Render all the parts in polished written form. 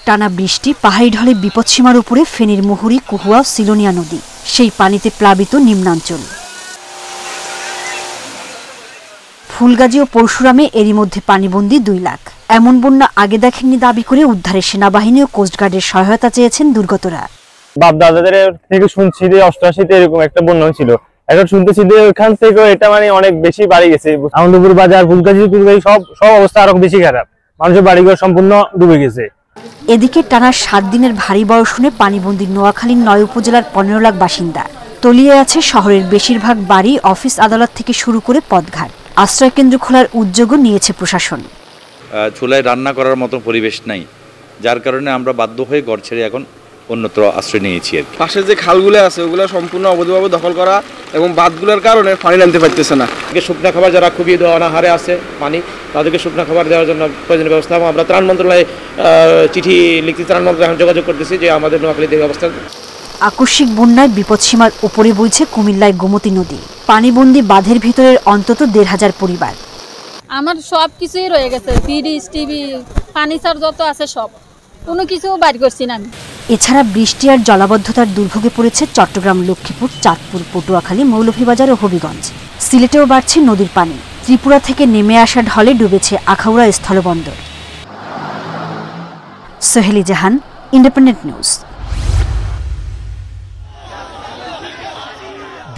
টানা বৃষ্টি, পাহাড়ি ঢলে বিপদসীমার উপরে ফেনীর মুহুরী, কুহুয়া, সিলোনিয়া নদী, সেই পানিতে প্লাবিত নিম্নাঞ্চল। ফুলগাজী ও পরশুরামে এরই মধ্যে পানিবন্দী 2 লাখ। এমন বন্যা আগে দেখেননি দাবি করে উদ্ধারে সেনাবাহিনী ও কোস্টগার্ডের সহায়তা চেয়েছেন দুর্গতরা। বাপ দাদাদের থেকে শুনছি যে 88-তে এরকম একটা বন্যা ছিল, এখন শুনতেছি যে ওইখান থেকে এটা অনেক বেশি বাড়ি গেছে। আনন্দপুর বাজার, ফুলগাজী, সব অবস্থা আরো বেশি খারাপ, মানুষের বাড়িঘর সম্পূর্ণ ডুবে গেছে। এদিকে টানা 7 দিনের ভারী বর্ষণে পানিবন্দী নোয়াখালীর 9 উপজেলার 15 লাখ বাসিন্দা। তলিয়ে আছে শহরের বেশিরভাগ বাড়ি, অফিস, আদালত থেকে শুরু করে পথঘাট। আশ্রয়কেন্দ্র খোলার উদ্যোগও নিয়েছে প্রশাসন। চুলায় রান্না করার মতো পরিবেশ নাই, যার কারণে আমরা বাধ্য হয়ে ঘর ছেড়ে এখন অন্যত্র আশ্রয় নিয়েছি। পাশে যে খালগুলো আছে ওগুলো সম্পূর্ণ অবৈধভাবে দখল করা এবং বাঁধগুলোর কারণে পানি নামতে পারতেছে না। শুকনো খাবার যারা খুবই অনাহারে আছে পানি, তাদেরকে শুকনো খাবার দেওয়ার জন্য প্রয়োজনীয় ব্যবস্থা, এবং আমরা ত্রাণ মন্ত্রণালয়ে চিঠি লিখতে ত্রাণ মন্ত্রণালয়ে যোগাযোগ করতেছি যে আমাদের নোয়াখালীতে এই অবস্থা। আকস্মিক বন্যায় বিপদসীমার উপরে বইছে কুমিল্লায় গোমতী নদী। পানিবন্দী বাঁধের ভিতরের অন্তত 1,500 পরিবার। আমার সব কিছুই রয়ে গেছে, ফ্রিজ, টিভি, ফার্নিচার যত আছে সব, কোনো কিছু বাইর করছি না আমি। এছাড়া বৃষ্টি আর জলাবদ্ধতার দুর্ভোগে পড়েছে চট্টগ্রাম, লক্ষ্মীপুর, চাঁদপুর, পটুয়াখালী, মৌলভীবাজার ও হবিগঞ্জ। সিলেটেও বাড়ছে নদীর পানি। ত্রিপুরা থেকে নেমে আসা ঢলে ডুবেছে আখাউড়া স্থলবন্দর। সোহেলি জাহান, ইন্ডিপেন্ডেন্ট নিউজ।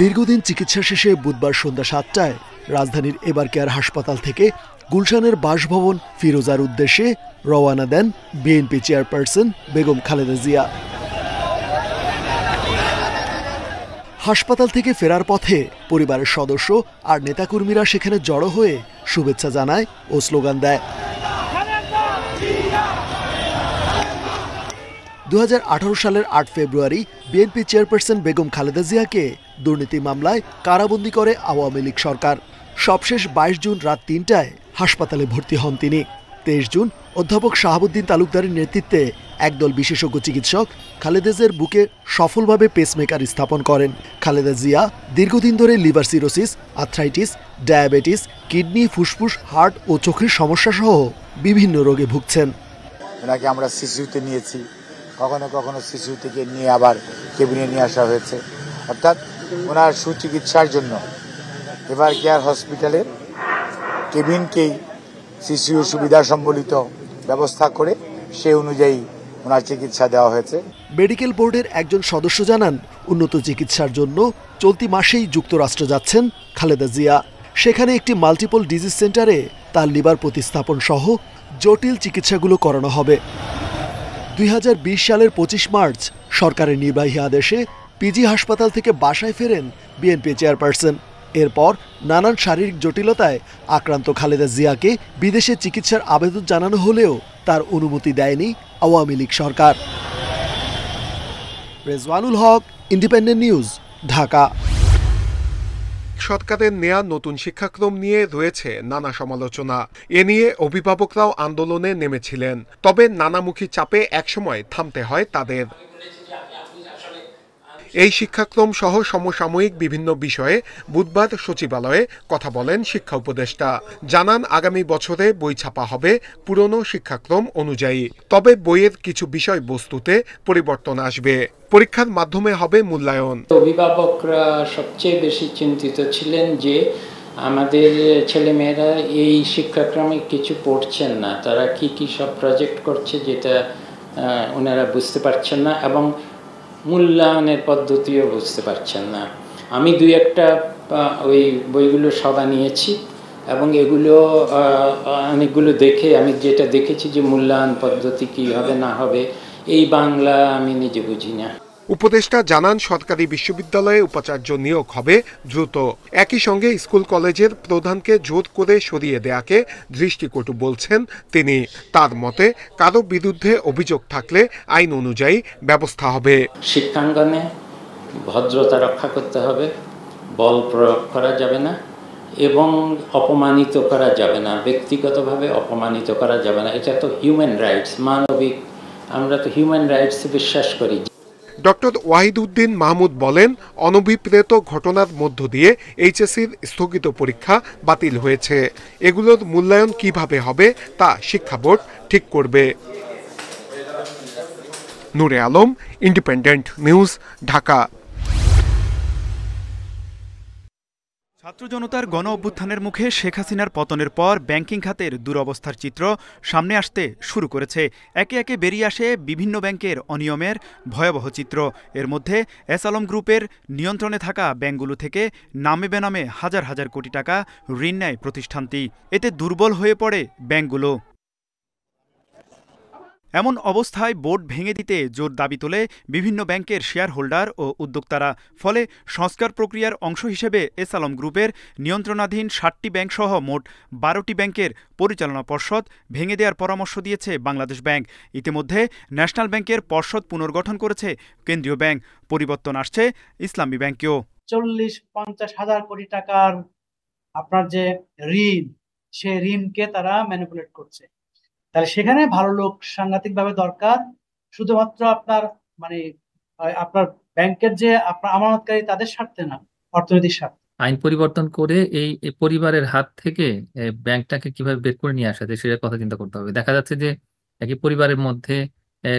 দীর্ঘদিন চিকিৎসা শেষে বুধবার সন্ধ্যা 7টায় রাজধানীর এবার কেয়ার হাসপাতাল থেকে গুলশানের বাসভবন ফিরোজার উদ্দেশ্যে রওয়ানা দেন বিএনপি চেয়ারপারসন বেগম খালেদা জিয়া। হাসপাতাল থেকে ফেরার পথে পরিবারের সদস্য আর নেতাকর্মীরা সেখানে জড়ো হয়ে শুভেচ্ছা জানায় ও স্লোগান দেয়। 2018 সালের 8 ফেব্রুয়ারি বিএনপি চেয়ারপারসন বেগম খালেদা জিয়াকে দুর্নীতি মামলায় কারাবন্দী করে আওয়ামী লীগ সরকার। সবশেষ 22 জুন রাত 3টায় হাসপাতালে ভর্তি হন তিনি। 23 জুন অধ্যাপক শাহাবুদ্দিন তালুকদারের নেতৃত্বে একদল বিশেষজ্ঞ চিকিৎসক খালেদা জিয়ার বুকে সফলভাবে পেসমেকার স্থাপন করেন। খালেদা জিয়া দীর্ঘদিন ধরে liver cirrhosis, arthritis, diabetes, kidney, ফুসফুস, হার্ট ও চোখের সমস্যা সহ বিভিন্ন রোগে ভুগছেন। ওনাকে আমরা সিসিউতে নিয়েছি, কখনো কখনো সিসিউ থেকে নিয়ে আবার কেবিনে নিয়ে আসা হয়েছে, অর্থাৎ ওনার সুচিকিৎসার জন্য এবার কেয়ার হসপিটালের কেবিনকেই সিসিউ সুবিধা সম্বলিত ব্যবস্থা করে সেই অনুযায়ী ওনার চিকিৎসা দেওয়া হয়েছে। মেডিকেল বোর্ডের একজন সদস্য জানান, উন্নত চিকিৎসার জন্য চলতি মাসেই যুক্তরাষ্ট্র যাচ্ছেন খালেদা জিয়া। সেখানে একটি মাল্টিপল ডিজিজ সেন্টারে তার লিভার প্রতিস্থাপন সহ জটিল চিকিৎসাগুলো করানো হবে। 2020 সালের 25 মার্চ সরকারের নির্বাহী আদেশে পিজি হাসপাতাল থেকে বাসায় ফেরেন বিএনপি চেয়ারপারসন। এরপর নানান শারীরিক জটিলতায় আক্রান্ত খালেদা জিয়াকে বিদেশে চিকিৎসার আবেদন জানানো হলেও তার অনুমতি দেয়নি আওয়ামী লীগ সরকার। রেজওয়ানুল হক, ইন্ডিপেন্ডেন্ট নিউজ, ঢাকা। সরকারের নেয়া নতুন শিক্ষাক্রম নিয়ে রয়েছে নানা সমালোচনা। এ নিয়ে অভিভাবকরাও আন্দোলনে নেমেছিলেন, তবে নানামুখী চাপে একসময় থামতে হয় তাদের। এই শিক্ষাক্রম সহ সমসাময়িক বিভিন্ন বিষয়ে বুধবার সচিবালয়ে কথা বলেন শিক্ষা উপদেষ্টা। জানান, আগামী বছরে বই ছাপা হবে পুরনো শিক্ষাক্রম অনুযায়ী, তবে বইয়ের কিছু বিষয়বস্তুতে পরিবর্তন আসবে। পরীক্ষার মাধ্যমে হবে মূল্যায়ন। অভিভাবকরা সবচেয়ে বেশি চিন্তিত ছিলেন যে আমাদের ছেলেমেয়েরা এই শিক্ষাক্রমে কিছু পড়ছেন না, তারা কি সব প্রজেক্ট করছে যেটা ওনারা বুঝতে পারছেন না, এবং মূল্যায়নের পদ্ধতিও বুঝতে পারছেন না। আমি 2-1টা ওই বইগুলো সবা নিয়েছি এবং এগুলো অনেকগুলো দেখে আমি যেটা দেখেছি যে মূল্যায়ন পদ্ধতি কী হবে না হবে এই বাংলা আমি নিজে বুঝি না। উপদেষ্টা জানান, সরকারি বিশ্ববিদ্যালয়ে উপাচার্য নিয়োগ হবে দ্রুত। একই সঙ্গে স্কুল কলেজের প্রধানকে জোর করে সরিয়ে দেয়াকে দৃষ্টিকটু বলছেন তিনি। তার মতে, কারো বিরুদ্ধে অভিযোগ থাকলে আইন অনুযায়ী ব্যবস্থা হবে। শিক্ষাঙ্গনে ভদ্রতা রক্ষা করতে হবে, বল প্রয়োগ করা যাবে না এবং অপমানিত করা যাবে না, ব্যক্তিগতভাবে অপমানিত করা যাবে না। এটা তো হিউম্যান রাইটস, মানবিক, আমরা তো হিউম্যান রাইটসে বিশ্বাস করি। ডক্টর ওয়াহিদউদ্দিন মাহমুদ বলেন, অনভিপ্রেত ঘটনার মধ্য দিয়ে এইচএসসির স্থগিত পরীক্ষা বাতিল হয়েছে। এগুলোর মূল্যায়ন কিভাবে হবে তা শিক্ষা বোর্ড ঠিক করবে। নূরে আলম, ইন্ডিপেন্ডেন্ট নিউজ, ঢাকা। ছাত্র জনতার গণ অভ্যুত্থানের মুখে শেখ হাসিনার পতনের পর ব্যাংকিং খাতের দুরবস্থার চিত্র সামনে আসতে শুরু করেছে। একে একে বেরিয়ে আসে বিভিন্ন ব্যাংকের অনিয়মের ভয়াবহ চিত্র। এর মধ্যে এস আলম গ্রুপের নিয়ন্ত্রণে থাকা ব্যাংকগুলো থেকে নামে বেনামে হাজার হাজার কোটি টাকা ঋণ নেয় প্রতিষ্ঠানটি। এতে দুর্বল হয়ে পড়ে ব্যাংকগুলো। এমন অবস্থায় বোর্ড ভেঙে দিতে জোর দাবি তোলে বিভিন্ন ব্যাংকের শেয়ার হোল্ডার ও উদ্যোক্তারা। ফলে সংস্কার প্রক্রিয়ার অংশ হিসেবে এস আলম গ্রুপের নিয়ন্ত্রণাধীন ৭টি ব্যাংকসহ মোট ১২টি ব্যাংকের পরিচালনা পর্ষদ ভেঙে দেওয়ার পরামর্শ দিয়েছে বাংলাদেশ ব্যাংক। ইতিমধ্যে ন্যাশনাল ব্যাংকের পর্ষদ পুনর্গঠন করেছে কেন্দ্রীয় ব্যাংক। পরিবর্তন আসছে ইসলামী ব্যাংকেও। ৪০-৫০ হাজার কোটি টাকার আপনার যে ঋণ, সে ঋণকে তারা ম্যানিপুলেট করছে। তাহলে সেখানে ভালো লোক সাংঘাতিকভাবে দরকার। শুধুমাত্র আপনার আপনার ব্যাংকের যে আপনার আমানতকারী তাদের স্বার্থে না, অর্থনৈতিক স্বার্থে। আইন পরিবর্তন করে এই পরিবারের হাত থেকে ব্যাংকটাকে কিভাবে বের করে নিয়ে আসা যায় সেটার কথা চিন্তা করতে হবে। দেখা যাচ্ছে যে একই পরিবারের মধ্যে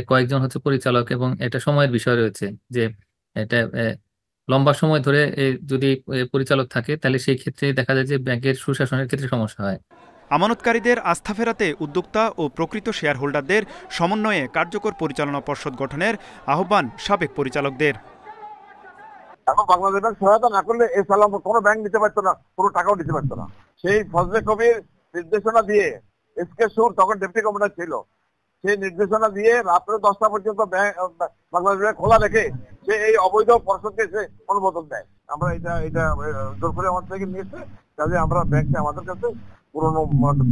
কয়েকজন হচ্ছে পরিচালক, এবং এটা সময়ের বিষয় রয়েছে যে এটা লম্বা সময় ধরে যদি পরিচালক থাকে তাহলে সেই ক্ষেত্রে দেখা যায় যে ব্যাংকের সুশাসনের ক্ষেত্রে সমস্যা হয়। আমানতকারীদের আস্থা ফেরাতে উদ্যোক্তা ও প্রকৃত শেয়ার হোল্ডারদের সমন্বয়ে কার্যকর পরিচালনা পর্ষদ গঠনের আহ্বান সাবেক পরিচালকদের। এখন বাংলাদেশ ব্যাংক সহায়তা না করলে এস আলম কোনো ব্যাংক দিতে পারতো না, কোনো টাকাও দিতে পারতো না। সেই ফজলে কবির নির্দেশনা দিয়ে এসকে সুর তখন ডেপুটি কমিশনার ছিল, সেই নির্দেশনা দিয়ে রাত্রে 10টা পর্যন্ত বাংলাদেশ ব্যাংক খোলা রেখে সে এই অবৈধ পর্ষদকে সে অনুমোদন দেয়। আমরা এটা জোর করে আমাদের থেকে নিয়েছে, কাজে আমরা ব্যাংককে আমাদের কাছে পুরনো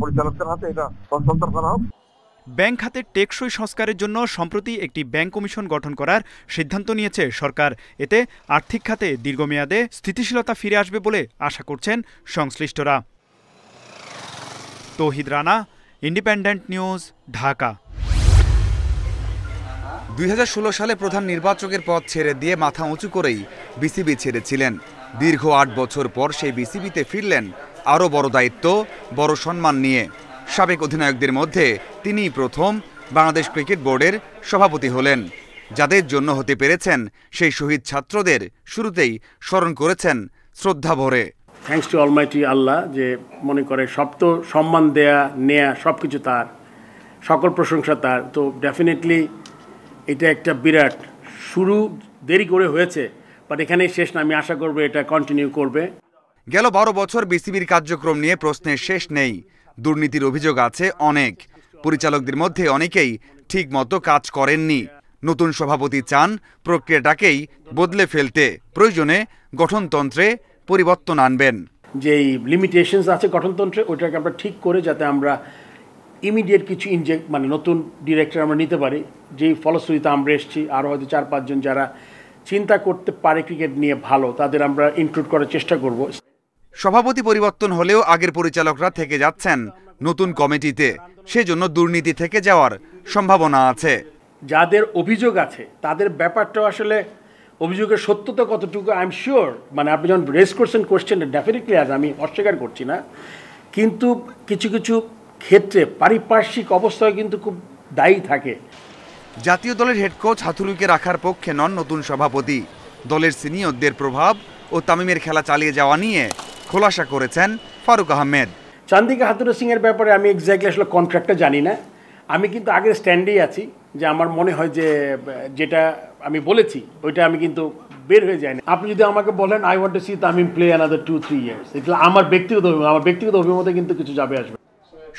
পরিচালকদের হাতে এটা হস্তান্তর করা হোক। ব্যাংক খাতে টেকসই সংস্কারের জন্য সম্প্রতি একটি ব্যাংক কমিশন গঠন করার সিদ্ধান্ত নিয়েছে সরকার। এতে আর্থিক খাতে দীর্ঘমেয়াদে স্থিতিশীলতা ফিরে আসবে বলে আশা করছেন সংশ্লিষ্টরা। তৌহিদ রানা, ইন্ডিপেন্ডেন্ট নিউজ, ঢাকা। ২০১৬ সালে প্রধান নির্বাচকের পদ ছেড়ে দিয়ে মাথা উঁচু করেই বিসিবি ছেড়েছিলেন। দীর্ঘ ৮ বছর পর সেই বিসিবিতে ফিরলেন আরও বড় দায়িত্ব, বড় সম্মান নিয়ে। সাবেক অধিনায়কদের মধ্যে তিনিই প্রথম বাংলাদেশ ক্রিকেট বোর্ডের সভাপতি হলেন। যাদের জন্য হতে পেরেছেন সেই শহীদ ছাত্রদের শুরুতেই স্মরণ করেছেন শ্রদ্ধা ভরে। থ্যাঙ্কস টু অলমাইটি আল্লাহ, যে মনে করে সব তো সম্মান দেয়া নেয়া সব কিছু তার, সকল প্রশংসা তার। তো ডেফিনেটলি এটা একটা বিরাট শুরু, দেরি করে হয়েছে, বাট এখানেই শেষ না। আমি আশা করবো এটা কন্টিনিউ করবে। গেল ১২ বছর বিসিবির কার্যক্রম নিয়ে প্রশ্নের শেষ নেই। দুর্নীতির অভিযোগ আছে অনেক। পরিচালকদের মধ্যে অনেকেই ঠিক মতো কাজ করেননি। নতুন সভাপতি চান প্রক্রিয়াটাকেই বদলে ফেলতে, প্রয়োজনে গঠনতন্ত্রে পরিবর্তন আনবেন। যেই লিমিটেশনস আছে গঠনতন্ত্রে, ওইটাকে আমরা ঠিক করে যাতে আমরা ইমিডিয়েট কিছু নতুন ডিরেক্টর আমরা নিতে পারি। যেই ফলশ্রুতিতে আমরা এসেছি, আরও হয়তো ৪-৫ জন যারা চিন্তা করতে পারে ক্রিকেট নিয়ে ভালো, তাদের আমরা ইনক্লুড করার চেষ্টা করব। সভাপতি পরিবর্তন হলেও আগের পরিচালকরা থেকে যাচ্ছেন নতুন কমিটিতে, সেজন্য দুর্নীতি থেকে যাওয়ার সম্ভাবনা আছে। যাদের অভিযোগ আছে তাদের ব্যাপারটা আসলে অভিযোগের সত্যতা কতটুকু আই এম শিওর, আপনি যখন রেজ করছেন কোয়েশ্চেনটা, ডেফিনেটলি আমি অস্বীকার করছি না, কিন্তু কিছু কিছু ক্ষেত্রে পারিপার্শ্বিক অবস্থায় কিন্তু খুব দায়ী থাকে। জাতীয় দলের হেড কোচ হাথুরুকে রাখার পক্ষে নন নতুন সভাপতি। দলের সিনিয়রদের প্রভাব ও তামিমের খেলা চালিয়ে যাওয়া নিয়ে খোলাসা করেছেন ফারুক আহমেদ। চান্দিকা হাথুরু সিং এর ব্যাপারে আমি এক্স্যাক্টলি আসলে কন্ট্রাক্টটা জানি না। আমি কিন্তু আগের স্ট্যান্ডেই আছি যে আমার মনে হয় যে যেটা আমি বলেছি ওইটা আমি কিন্তু বের হয়ে যায়নি। আপনি যদি আমাকে বলেন I want to see Tamim play another 2-3 years, এটা আমার ব্যক্তিগত অভিমতে কিন্তু কিছু যাবে আসবে।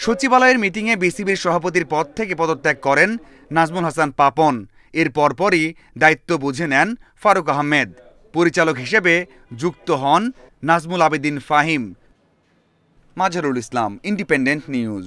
সচিবালয়ের মিটিংয়ে বিসিবির সভাপতির পদ থেকে পদত্যাগ করেন নাজমুল হাসান পাপন। এর পরপরই দায়িত্ব বুঝে নেন ফারুক আহমেদ। পরিচালক হিসেবে যুক্ত হন নাজমুল আবেদিন ফাহিম। Mazharul Islam, independent news.